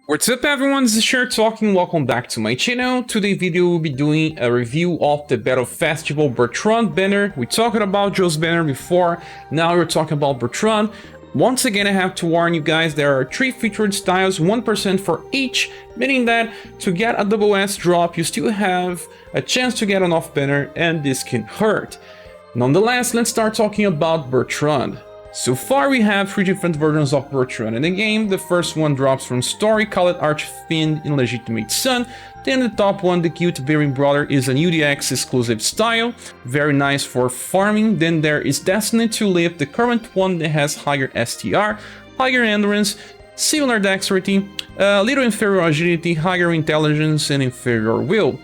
What's up everyone, this is Scher talking, welcome back to my channel. Today video we'll be doing a review of the Battle Festival Bertrand banner. We talked about Joe's banner before, now we're talking about Bertrand. Once again I have to warn you guys, there are 3 featured styles, 1% for each, meaning that to get a double S drop you still have a chance to get an off banner and this can hurt. Nonetheless, let's start talking about Bertrand. So far we have 3 different versions of Bertrand in the game. The first one drops from story, called Archfiend Illegitimate Son. Then the top one, the Cute Bearing Brother, is an UDX exclusive style, very nice for farming. Then there is Destined to Live, the current one that has higher STR, higher endurance, similar dexterity, a little inferior agility, higher intelligence and inferior will.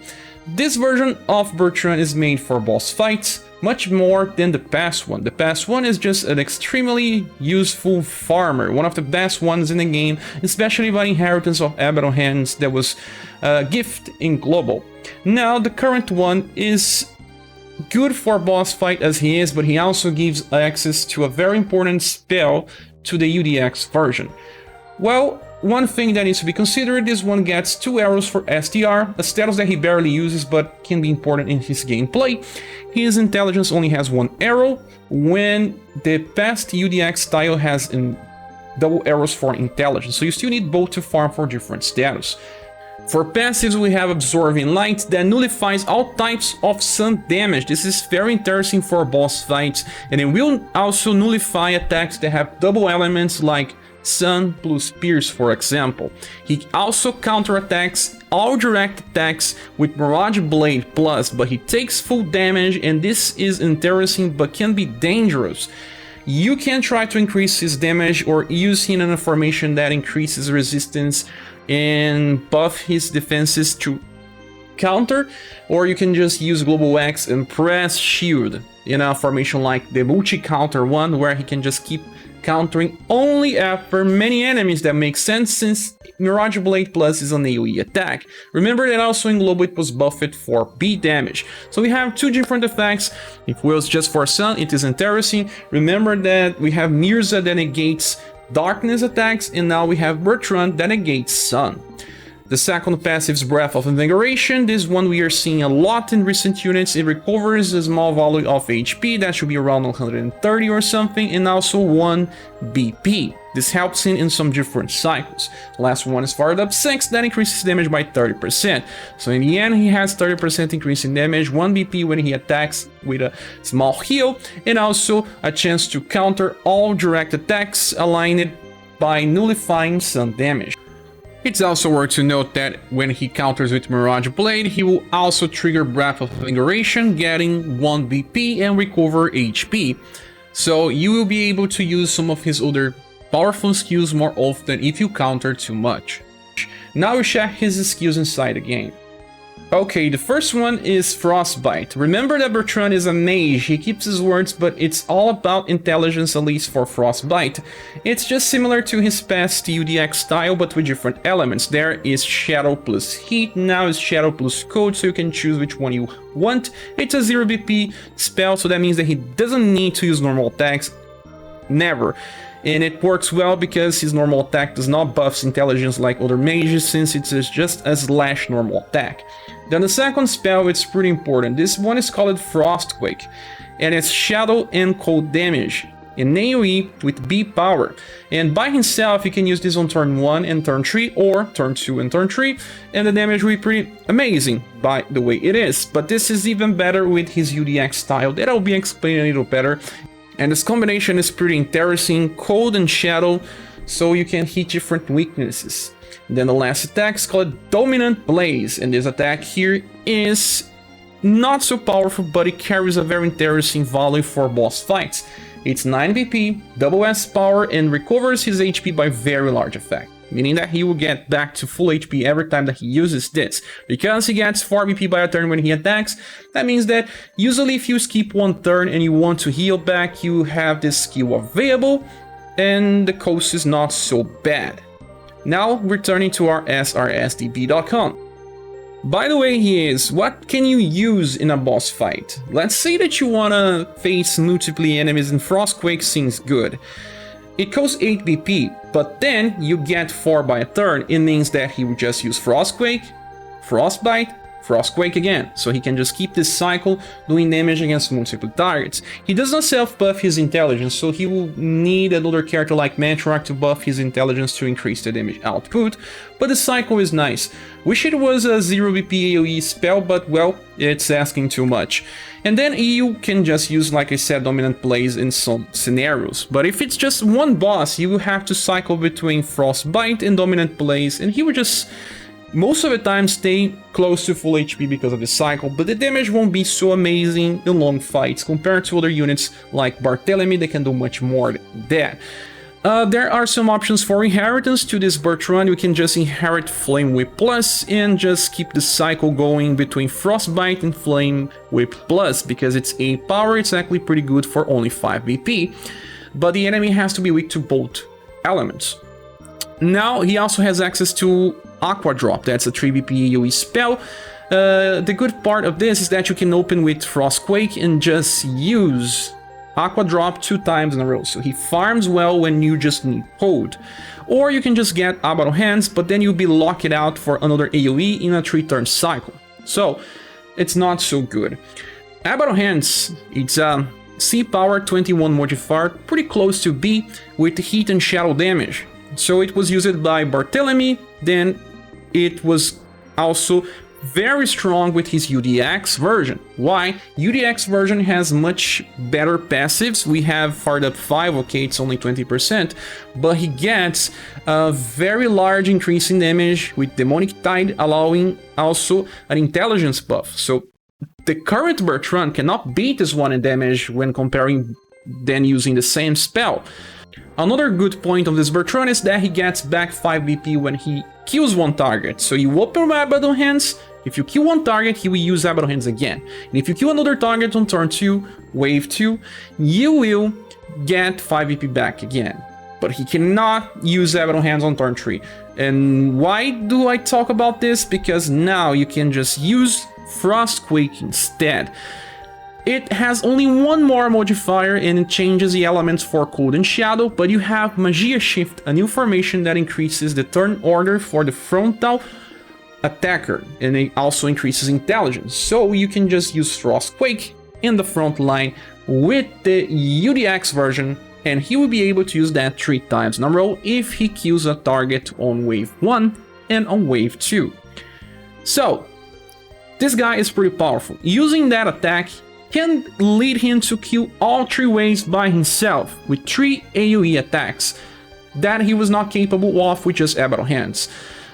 This version of Bertrand is made for boss fights, much more than the past one. The past one is just an extremely useful farmer, one of the best ones in the game, especially by inheritance of Abaddon Hands that was a gift in Global. Now the current one is good for boss fight as he is, but he also gives access to a very important spell to the UDX version. Well, one thing that needs to be considered, this one gets 2 arrows for STR, a status that he barely uses but can be important in his gameplay. His intelligence only has 1 arrow, when the past UDX style has double arrows for intelligence, so you still need both to farm for different status. For passives we have Absorbing Light that nullifies all types of sun damage. This is very interesting for boss fights, and it will also nullify attacks that have double elements like Sun plus Pierce, for example. He also counterattacks all direct attacks with Mirage Blade Plus, but he takes full damage, and this is interesting but can be dangerous. You can try to increase his damage or use him in a formation that increases resistance and buff his defenses to counter, or you can just use Global X and press shield in a formation like the multi-counter one, where he can just keep countering only after many enemies. That makes sense since Mirage Blade Plus is an AoE attack. Remember that also in Global it was buffed for B damage. So we have 2 different effects. If it was just for Sun, it is interesting. Remember that we have Mirza that negates darkness attacks, and now we have Bertrand that negates Sun. The second passive is Breath of Invigoration. This one we are seeing a lot in recent units. It recovers a small value of HP, that should be around 130 or something, and also 1 BP. This helps him in some different cycles. The last one is Fired Up 6, that increases damage by 30%. So in the end he has 30% increase in damage, 1 BP when he attacks with a small heal, and also a chance to counter all direct attacks aligned by nullifying some damage. It's also worth to note that when he counters with Mirage Blade, he will also trigger Breath of Invigoration, getting 1 BP and recover HP. So you will be able to use some of his other powerful skills more often if you counter too much. Now we check his skills inside the game. Okay, the first one is Frostbite. Remember that Bertrand is a mage, he keeps his words, but it's all about intelligence, at least for Frostbite. It's just similar to his past UDX style, but with different elements. There is Shadow plus Heat, now is Shadow plus Cold, so you can choose which one you want. It's a 0 BP spell, so that means that he doesn't need to use normal attacks, never. And it works well because his normal attack does not buff intelligence like other mages, since it is just a slash normal attack. Then the second spell, it's pretty important. This one is called Frostquake, and it's Shadow and Cold damage in AoE with B power. And by himself he can use this on turn 1 and turn 3, or turn 2 and turn 3, and the damage will be pretty amazing by the way it is. But this is even better with his UDX style that I'll be explaining a little better. And this combination is pretty interesting, Cold and Shadow, so you can hit different weaknesses. Then the last attack is called Dominant Blaze, and this attack here is not so powerful, but it carries a very interesting value for boss fights. It's 9 BP, double S power, and recovers his HP by very large effect, meaning that he will get back to full HP every time that he uses this. Because he gets 4 BP by a turn when he attacks, that means that usually if you skip 1 turn and you want to heal back, you have this skill available, and the cost is not so bad. Now returning to our srsdb.com. By the way, what can you use in a boss fight? Let's say that you wanna face multiple enemies and Frostquake seems good. it costs 8 BP, but then you get 4 by a turn. It means that he would just use Frostquake, Frostbite, Frostquake again, so he can just keep this cycle doing damage against multiple targets. He does not self-buff his intelligence, so he will need another character like Bertrand to buff his intelligence to increase the damage output, but the cycle is nice. Wish it was a 0 BP AoE spell, but well, it's asking too much. And then you can just use, like I said, dominant plays in some scenarios, but if it's just one boss, you will have to cycle between Frostbite and dominant plays, and he will just most of the time stay close to full HP because of the cycle, but the damage won't be so amazing in long fights compared to other units like Barthélemy that can do much more than that. There are some options for inheritance to this Bertrand. You can just inherit Flame Whip Plus and just keep the cycle going between Frostbite and Flame Whip Plus, because it's 8 power, it's actually pretty good for only 5 BP, but the enemy has to be weak to both elements. Now he also has access to Aqua Drop, that's a 3 BP AoE spell. The good part of this is that you can open with Frostquake and just use Aqua Drop 2 times in a row, so he farms well when you just need hold. Or you can just get Abaddon Hands, but then you'll be locked out for another AoE in a 3-turn cycle. So it's not so good. Abaddon Hands, it's a C power 21 modifier, pretty close to B with heat and shadow damage. So it was used by Barthélemy, then it was also very strong with his UDX version. Why? UDX version has much better passives. We have Fired Up 5, okay, it's only 20%, but he gets a very large increase in damage with Demonic Tide, allowing also an intelligence buff. So the current Bertrand cannot beat this one in damage when comparing then using the same spell. Another good point of this Bertrand is that he gets back 5 BP when he kills one target. So you open Abaddon Hands, if you kill one target, he will use Abaddon Hands again. And if you kill another target on turn 2, wave 2, you will get 5 BP back again. But he cannot use Abaddon Hands on turn 3. And why do I talk about this? Because now you can just use Frostquake instead. It has only one more modifier and it changes the elements for Cold and Shadow, but you have Magia Shift, a new formation that increases the turn order for the frontal attacker, and it also increases intelligence. So you can just use Frostquake in the front line with the UDX version, and he will be able to use that 3 times in a row if he kills a target on wave 1 and on wave 2. So this guy is pretty powerful. Using that attack can lead him to kill all 3 waves by himself with 3 AoE attacks that he was not capable of with just Abaddon Hands.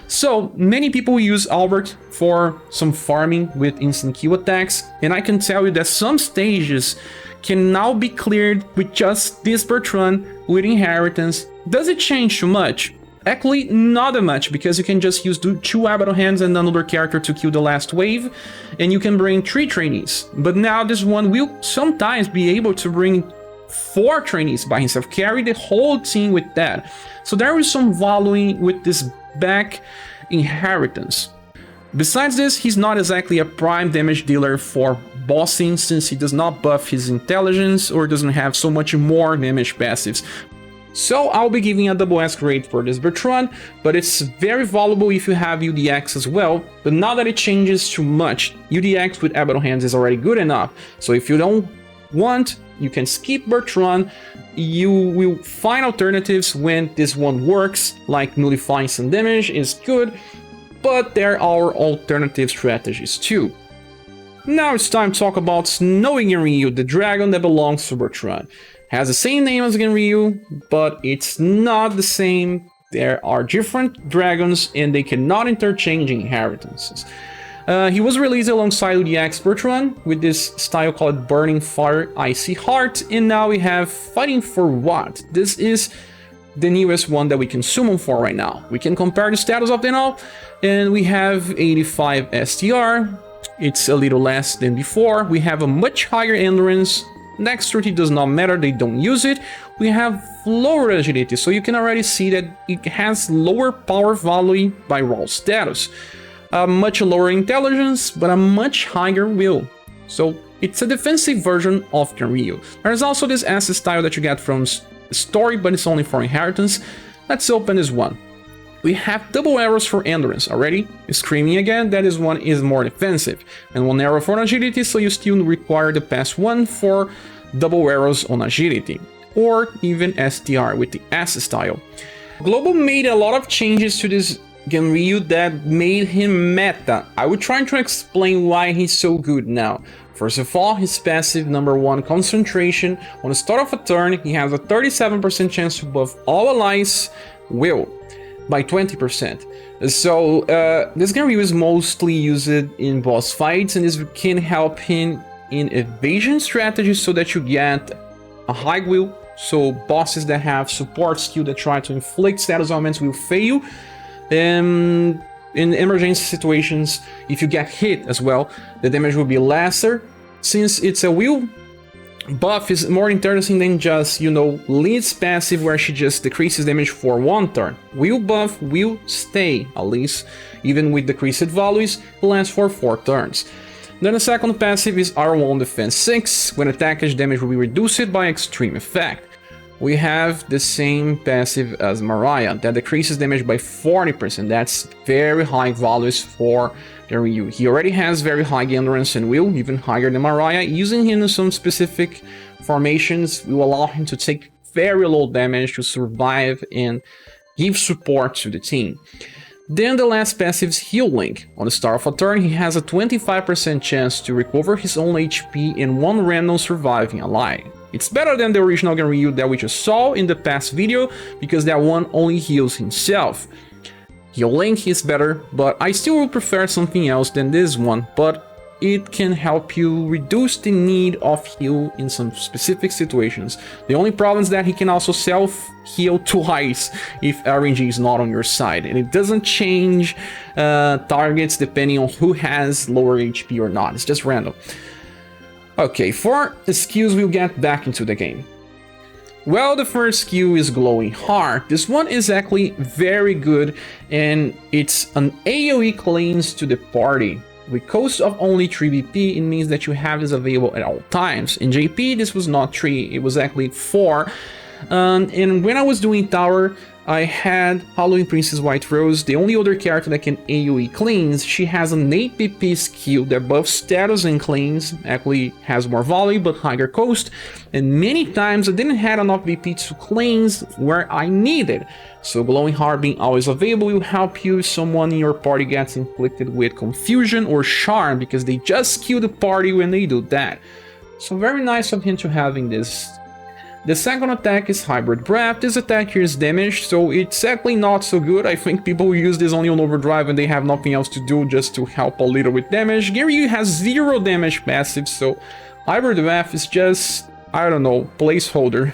So many people use Albert for some farming with instant kill attacks, and I can tell you that some stages can now be cleared with just this Bertrand with inheritance. Does it change too much? Actually, not that much, because you can just use 2 Abaddon Hands and another character to kill the last wave, and you can bring 3 trainees. But now this one will sometimes be able to bring 4 trainees by himself, carry the whole team with that. So there is some value with this back inheritance. Besides this, he's not exactly a prime damage dealer for bossing, since he does not buff his intelligence or doesn't have so much more damage passives. So I'll be giving a double S grade for this Bertrand, but it's very valuable if you have UDX as well. But now that it changes too much, UDX with Abaddon Hands is already good enough. So if you don't want, you can skip Bertrand. You will find alternatives when this one works, like nullifying some damage is good, but there are alternative strategies too. Now it's time to talk about Snowy Genryu, the dragon that belongs to Bertrand. Has the same name as Genryu, but it's not the same. There are different dragons and they cannot interchange inheritances. He was released alongside UDX Bertrand with this style called Burning Fire Icy Heart, and now we have Fighting for What? This is the newest one that we can summon for right now. We can compare the status of them all, and we have 85 STR, it's a little less than before. We have a much higher endurance. Dexterity does not matter, they don't use it. We have lower agility, so you can already see that it has lower power value by raw status. Much lower intelligence, but a much higher will. So it's a defensive version of Genryu. There's also this S style that you get from story, but it's only for inheritance. Let's open this one. We have double arrows for endurance already. Screaming again, that is one is more defensive. And one arrow for agility, so you still require the pass one for double arrows on agility. Or even STR with the S style. Global made a lot of changes to this Genryu that made him meta. I will try to explain why he's so good now. First of all, his passive number 1 concentration. On the start of a turn, he has a 37% chance to buff all allies will by 20%. So this Genryu is mostly used in boss fights, and this can help him in evasion strategies so that you get a high will. So bosses that have support skill that try to inflict status augments will fail. In emergency situations, if you get hit as well, the damage will be lesser. Since it's a will buff is more interesting than just, you know, Lee's passive where she just decreases damage for 1 turn. Will buff will stay, at least, even with decreased values, it lasts for 4 turns. Then the second passive is R1 Defense 6, when attackage damage will be reduced by extreme effect. We have the same passive as Mariah, that decreases damage by 40%. That's very high values for Genryu. He already has very high endurance and will, even higher than Mariah. Using him in some specific formations will allow him to take very low damage to survive and give support to the team. Then the last passive is Heal Link. On the start of a turn, he has a 25% chance to recover his own HP and 1 random surviving ally. It's better than the original Genryu that we just saw in the past video, because that one only heals himself. Heal Link is better, but I still would prefer something else than this one, but it can help you reduce the need of heal in some specific situations. The only problem is that he can also self-heal twice if RNG is not on your side, and it doesn't change targets depending on who has lower HP or not, it's just random. Okay, for the skills, we'll get back into the game. Well, the first skill is Glowing Heart. This one is actually very good, and it's an AoE cleanse to the party. With cost of only 3 BP, it means that you have this available at all times. In JP, this was not 3, it was actually 4. And when I was doing Tower, I had Halloween Princess White Rose, the only other character that can AoE cleanse. She has an 8 BP skill that buffs status and cleanse, actually has more volley but higher cost, and many times I didn't have enough BP to cleanse where I needed. So Glowing Heart being always available will help you if someone in your party gets inflicted with Confusion or Charm, because they just kill the party when they do that. So very nice of him to having this. The second attack is Hybrid Breath. This attack here is damaged, so it's actually not so good. I think people use this only on overdrive when they have nothing else to do, just to help a little with damage. Genryu has 0 damage passive, so Hybrid Breath is just, I don't know, placeholder.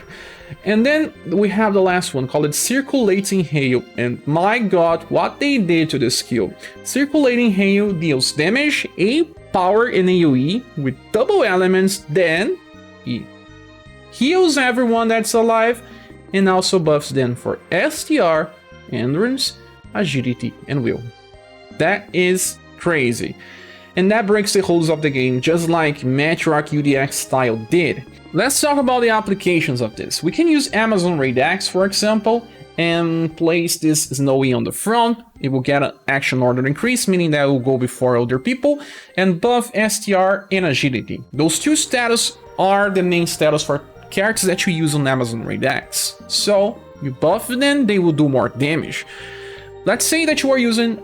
And then we have the last one called Circulating Hail, and my god, what they did to this skill. Circulating Hail deals damage, power, and AoE with double elements, then he heals everyone that's alive, and also buffs them for STR, Endurance, Agility, and Will. That is crazy. And that breaks the rules of the game, just like Metrock UDX style did. Let's talk about the applications of this. We can use Amazon Raid X, for example, and place this Snowy on the front. It will get an action order increase, meaning that it will go before other people, and buff STR and Agility. Those 2 status are the main status for characters that you use on Amazon Raid X. So you buff them, they will do more damage. Let's say that you are using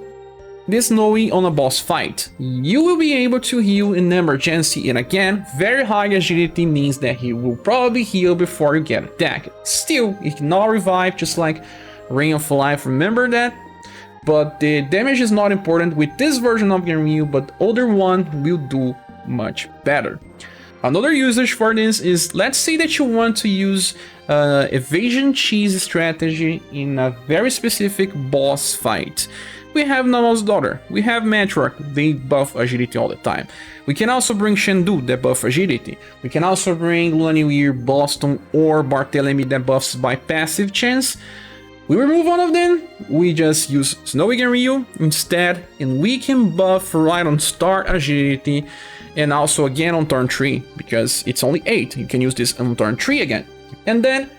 this Snowy on a boss fight. You will be able to heal in emergency, and again, very high agility means that he will probably heal before you get attacked. Still, he cannot revive, just like Ring of Life, remember that? But the damage is not important with this version of Genryu, but other one will do much better. Another usage for this is, let's say that you want to use evasion cheese strategy in a very specific boss fight. We have Nama's Daughter, we have Metrock, they buff agility all the time. We can also bring Shendu, that buff agility. We can also bring Laniwir, Boston, or Barthélemy, that buffs by passive chance. We remove one of them, we just use Snowy Genryu instead, and we can buff right on start agility, and also again on turn 3, because it's only 8, you can use this on turn 3 again. And then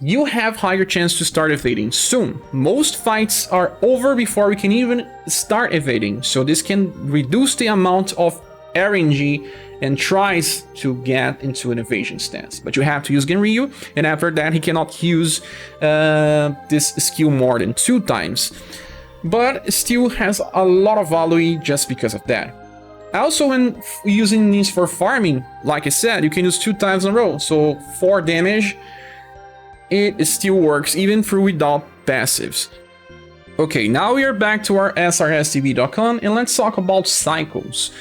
you have higher chance to start evading soon. Most fights are over before we can even start evading, so this can reduce the amount of RNG and tries to get into an evasion stance. But you have to use Genryu, and after that he cannot use this skill more than 2 times. But still has a lot of value just because of that. Also, when using these for farming, like I said, you can use 2 times in a row, so 4 damage. It still works even through without passives. Okay, now we are back to our srstv.com and let's talk about cycles.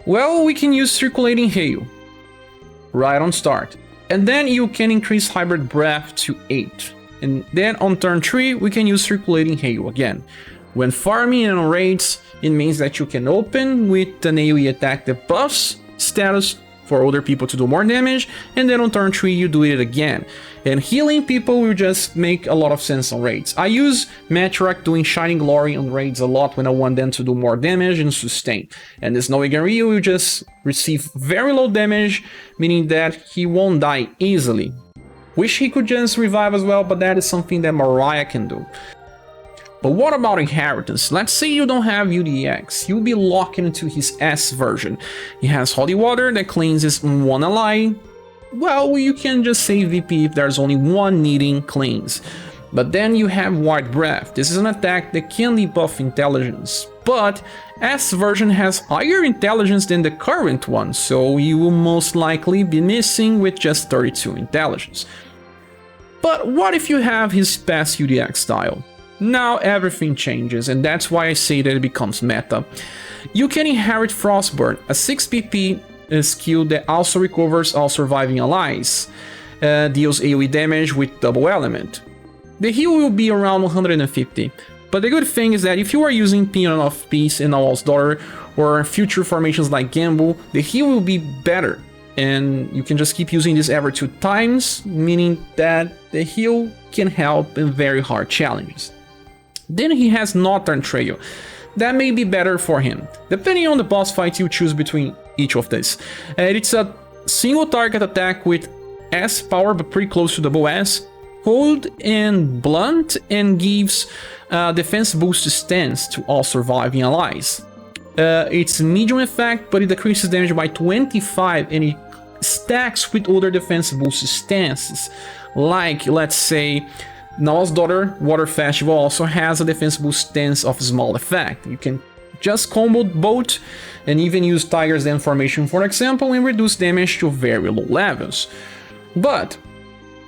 Well, we can use Circulating Hail right on start, and then you can increase Hybrid Breath to 8, and then on turn 3 we can use Circulating Hail again. When farming and on raids, it means that you can open with an AoE attack that buffs status for other people to do more damage, and then on turn 3 you do it again. And healing people will just make a lot of sense on raids. I use Metrock doing Shining Glory on raids a lot when I want them to do more damage and sustain. And this Snowy Genryu will just receive very low damage, meaning that he won't die easily. Wish he could just revive as well, but that is something that Mariah can do. But what about inheritance? Let's say you don't have UDX, you'll be locked into his S version. He has Holy Water that cleanses 1 ally. Well, you can just save VP if there's only 1 needing cleanse. But then you have Wide Breath. This is an attack that can debuff intelligence, but S version has higher intelligence than the current one, so you will most likely be missing with just 32 intelligence. But what if you have his past UDX style? Now everything changes, and that's why I say that it becomes meta. You can inherit Frostburn, a 6 PP skill that also recovers all surviving allies, deals AoE damage with double element. The heal will be around 150, but the good thing is that if you are using Pinion of Peace in Owl's Daughter or future formations like Gamble, the heal will be better, and you can just keep using this every 2 times, meaning that the heal can help in very hard challenges. Then he has Northern Trail. That may be better for him, depending on the boss fight you choose between each of these. It's a single target attack with S power, but pretty close to double S, cold and blunt, and gives defense boost stance to all surviving allies. It's medium effect, but it decreases damage by 25, and it stacks with other defense boost stances, like, let's say, Owl's Daughter Water Festival also has a defense boost stance of small effect. You can just combo both and even use Tiger's Den formation for example and reduce damage to very low levels. But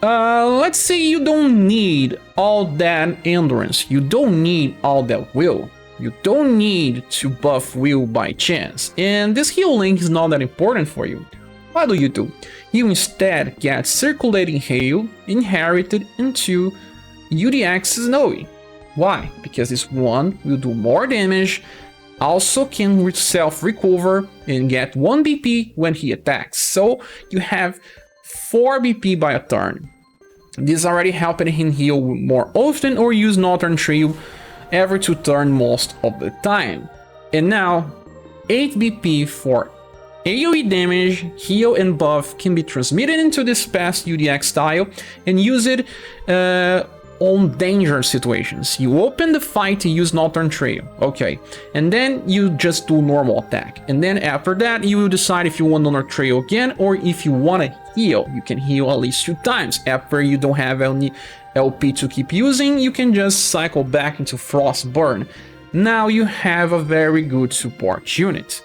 let's say you don't need all that endurance, you don't need all that will, you don't need to buff will by chance, and this heal link is not that important for you. What do? You instead get Circulating Hail inherited into UDX Snowy. Why? Because this one will do more damage, also can self-recover and get 1 BP when he attacks, so you have 4 BP by a turn. This is already helping him heal more often or use Northern Trail every 2 turns most of the time. And now 8 BP for AoE damage, heal and buff can be transmitted into this past UDX style and use it on danger situations. You open the fight to use Northern Trail, okay, and then you just do normal attack, and then after that you will decide if you want Northern Trail again or if you want to heal. You can heal at least 2 times. After you don't have any LP to keep using, you can just cycle back into Frostburn. Now you have a very good support unit.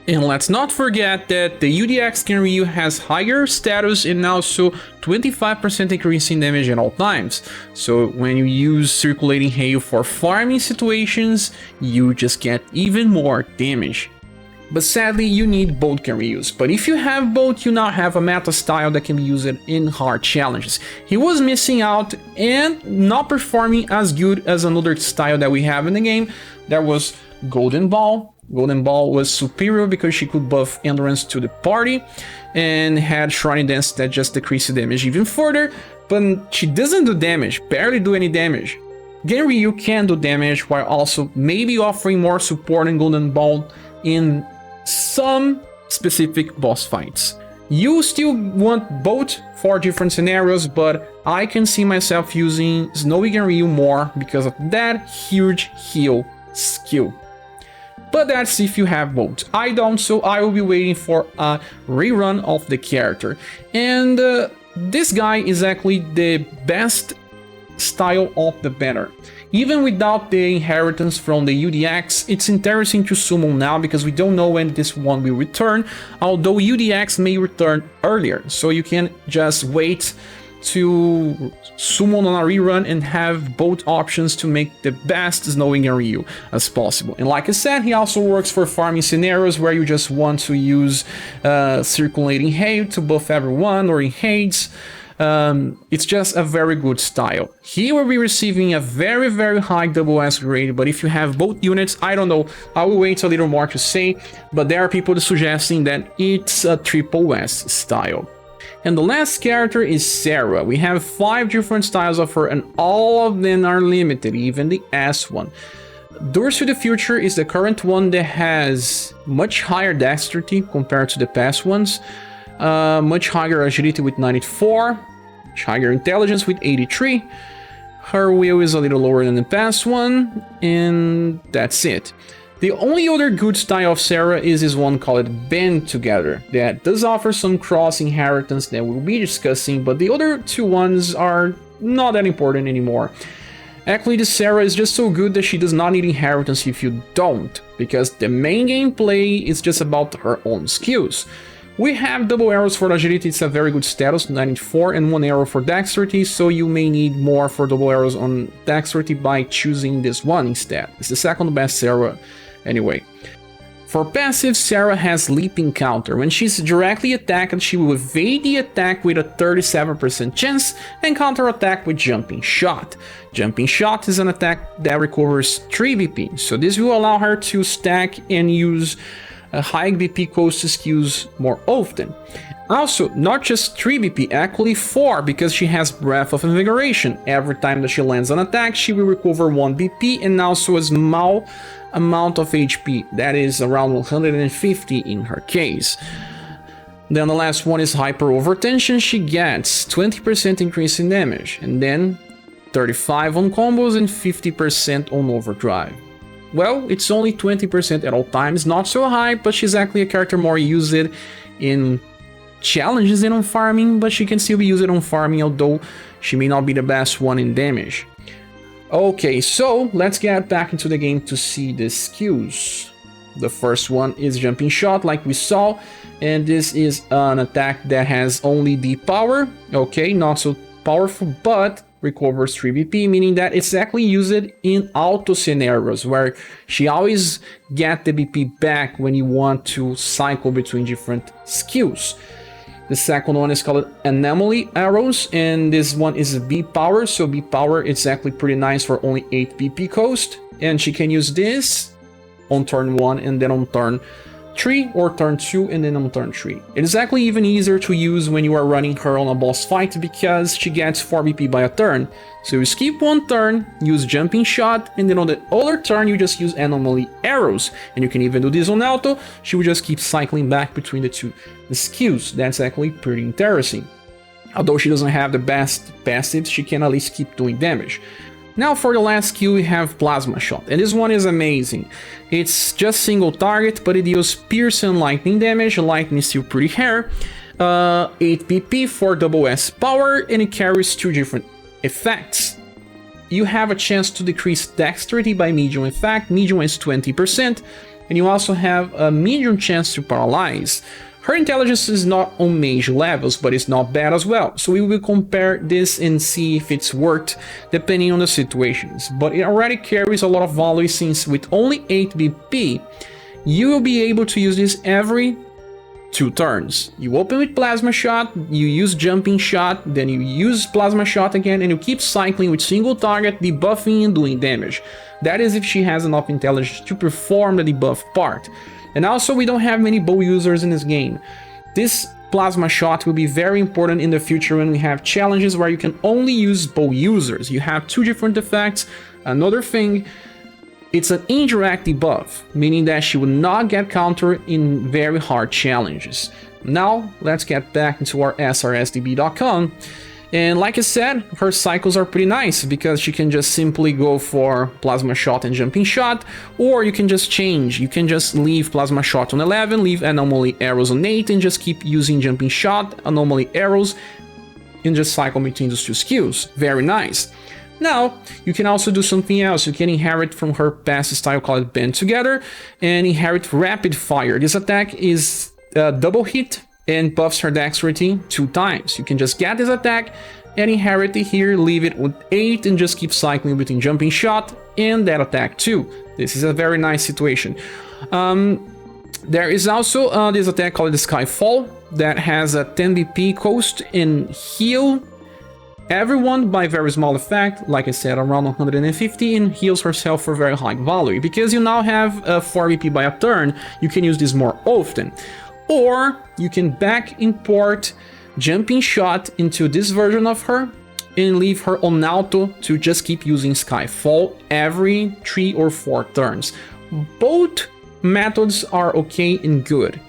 And let's not forget that the UDX Genryu has higher status and also 25% increase in damage at all times. So when you use Circulating Hail for farming situations, you just get even more damage. But sadly, you need both Genryus. But if you have both, you now have a meta style that can be used in hard challenges. He was missing out and not performing as good as another style that we have in the game. That was Golden Ball. Golden Ball was superior because she could buff endurance to the party and had Shrine Dance that just decreased the damage even further, but she doesn't do damage, barely do any damage. Genryu can do damage while also maybe offering more support in Golden Ball in some specific boss fights. You still want both for different scenarios, but I can see myself using Snowy Genryu more because of that huge heal skill. But that's if you have both. I don't, so I will be waiting for a rerun of the character. And this guy is actually the best style of the banner. Even without the inheritance from the UDX, it's interesting to summon now because we don't know when this one will return, although UDX may return earlier, so you can just wait to summon on a rerun and have both options to make the best Snowy Genryu as possible. And like I said, he also works for farming scenarios where you just want to use circulating hail to buff everyone or in hades. It's just a very good style. He will be receiving a very high double S grade, but if you have both units, I don't know, I will wait a little more to say, but there are people suggesting that it's a triple S style. And the last character is SaGa. We have 5 different styles of her and all of them are limited, even the S one. Doors to the Future is the current one that has much higher dexterity compared to the past ones. Much higher agility with 94, much higher intelligence with 83. Her will is a little lower than the past one, and that's it. The only other good style of SaGa is this one called Band Together, that does offer some cross inheritance that we'll be discussing, but the other 2 ones are not that important anymore. Actually, the SaGa is just so good that she does not need inheritance if you don't, because the main gameplay is just about her own skills. We have double arrows for agility, it's a very good status, 94, and 1 arrow for dexterity, so you may need more for double arrows on dexterity by choosing this one instead. It's the second best SaGa anyway. For passive, SaGa has leaping counter. When she's directly attacked, she will evade the attack with a 37% chance and counter attack with jumping shot. Jumping shot is an attack that recovers 3 BP, so this will allow her to stack and use high BP coast skills more often. Also, not just 3 BP, actually 4, because she has Breath of Invigoration. Every time that she lands an attack, she will recover 1 BP and also a small amount of HP, that is around 150 in her case. Then the last one is Hyper Overtension. She gets 20% increase in damage, and then 35 on combos and 50% on overdrive. Well, it's only 20% at all times, not so high, but she's actually a character more used in challenges than on farming, but she can still be used on farming, although she may not be the best one in damage. Okay, so let's get back into the game to see the skills. The first one is Jumping Shot, like we saw, and this is an attack that has only the power. Okay, not so powerful, but recovers 3 BP, meaning that it's actually used in auto scenarios where she always get the BP back when you want to cycle between different skills. The second one is called Anomaly Arrows, and this one is B power, so B power is actually pretty nice for only 8 BP cost, and she can use this on turn 1 and then on turn 3 or turn 2 and then on turn 3. It is actually even easier to use when you are running her on a boss fight because she gets 4 BP by a turn. So you skip one turn, use Jumping Shot, and then on the other turn you just use Anomaly Arrows. And you can even do this on auto, she will just keep cycling back between the two skills. That's actually pretty interesting. Although she doesn't have the best passives, she can at least keep doing damage. Now for the last skill we have Plasma Shot, and this one is amazing. It's just single target, but it deals pierce and lightning damage. Lightning is still pretty rare. 8 PP for double S power, and it carries 2 different effects. You have a chance to decrease dexterity by medium effect. Medium is 20%, and you also have a medium chance to paralyze. Her intelligence is not on mage levels, but it's not bad as well, so we will compare this and see if it's worked depending on the situations. But it already carries a lot of value since with only 8 BP, you will be able to use this every 2 turns. You open with Plasma Shot, you use Jumping Shot, then you use Plasma Shot again, and you keep cycling with single target, debuffing and doing damage. That is if she has enough intelligence to perform the debuff part. And also, we don't have many bow users in this game. This Plasma Shot will be very important in the future when we have challenges where you can only use bow users. You have 2 different effects. Another thing, it's an indirect debuff, meaning that she will not get countered in very hard challenges. now let's get back into our srsdb.com. And like I said, her cycles are pretty nice because she can just simply go for Plasma Shot and Jumping Shot, or you can just change. You can just leave Plasma Shot on 11, leave Anomaly Arrows on 8, and just keep using Jumping Shot, Anomaly Arrows, and just cycle between those two skills. Very nice. Now, you can also do something else. You can inherit from her passive style called Band Together, and inherit Rapid Fire. This attack is double hit, and buffs her dexterity 2 times. You can just get this attack and inherit it here, leave it with 8, and just keep cycling between Jumping Shot and that attack too. This is a very nice situation. There is also this attack called the Skyfall that has a 10 BP cost and heal everyone by very small effect, like I said, around 150, and heals herself for very high value. Because you now have 4 BP by a turn, you can use this more often. Or you can back import Jumping Shot into this version of her and leave her on auto to just keep using Skyfall every 3 or 4 turns. Both methods are okay and good.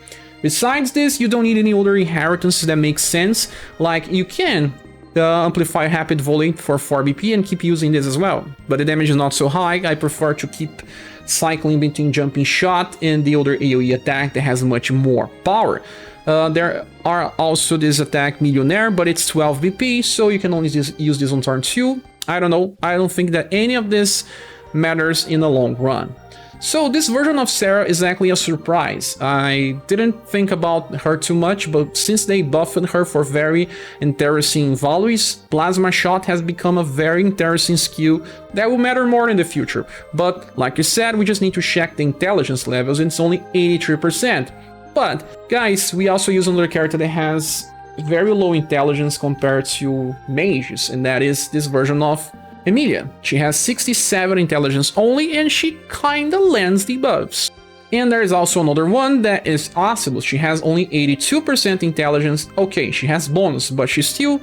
Besides this, you don't need any other inheritances that make sense. Like, you can amplify Rapid Volley for 4 BP and keep using this as well, but the damage is not so high. I prefer to keep cycling between Jumping Shot and the other AoE attack that has much more power. There are also this attack Millionaire, but it's 12 BP, so you can only use this on turn 2. I don't know, I don't think that any of this matters in the long run. So this version of Sarah is actually a surprise. I didn't think about her too much, but since they buffed her for very interesting values, Plasma Shot has become a very interesting skill that will matter more in the future. But like you said, we just need to check the intelligence levels, and it's only 83%. But guys, we also use another character that has very low intelligence compared to mages, and that is this version of Emilia. She has 67 intelligence only, and she kinda lands the buffs. And there is also another one that is Ocelus. She has only 82% intelligence. Okay, she has bonus, but she still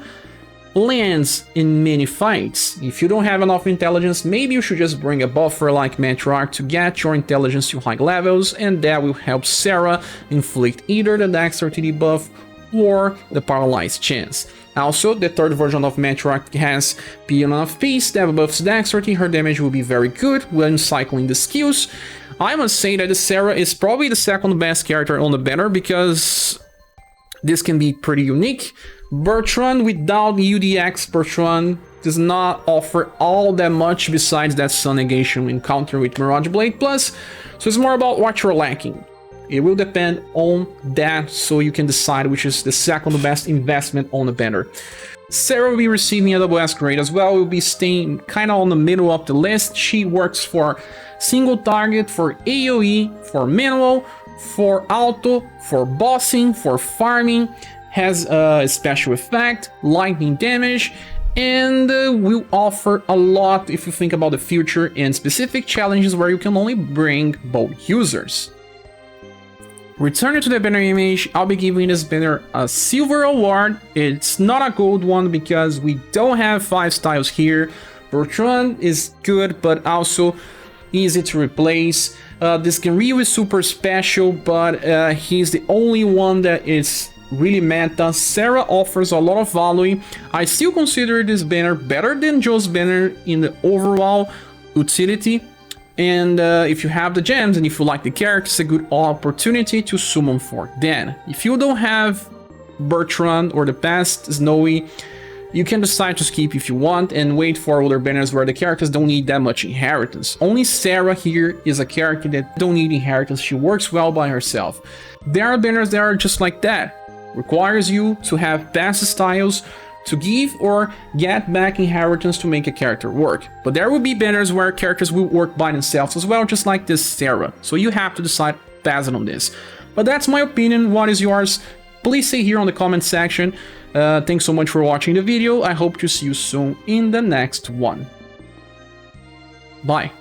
lands in many fights. If you don't have enough intelligence, maybe you should just bring a buffer like Meteorarch to get your intelligence to high levels, and that will help Sarah inflict either the dexterity buff or the paralyzed chance. Also, the third version of Meteorarch has Peon of Peace that buffs dexterity. Her damage will be very good when cycling the skills. I must say that the Sarah is probably the second best character on the banner because this can be pretty unique. Bertrand without UDX Bertrand does not offer all that much besides that Sun Negation encounter with Mirage Blade Plus, so it's more about what you're lacking. It will depend on that, so you can decide which is the second best investment on the banner. Sarah will be receiving a double S grade as well. Will be staying kind of on the middle of the list. She works for single target, for AoE, for manual, for auto, for bossing, for farming, has a special effect, lightning damage, and will offer a lot if you think about the future and specific challenges where you can only bring both users. Returning to the banner image, I'll be giving this banner a silver award. It's not a gold one because we don't have 5 styles here. Bertrand is good, but also easy to replace. This Genryu is super special, but he's the only one that is really meta. Sarah offers a lot of value. I still consider this banner better than Joe's banner in the overall utility. And if you have the gems and if you like the character, it's a good opportunity to summon for then. If you don't have Bertrand or the past Snowy, you can decide to skip if you want and wait for other banners where the characters don't need that much inheritance. Only Sarah here is a character that don't need inheritance. She works well by herself. There are banners that are just like that. Requires you to have passive styles to give or get back inheritance to make a character work. But there will be banners where characters will work by themselves as well, just like this Sarah. So you have to decide fast on this. But that's my opinion. What is yours? Please say here on the comment section. Thanks so much for watching the video. I hope to see you soon in the next one. Bye.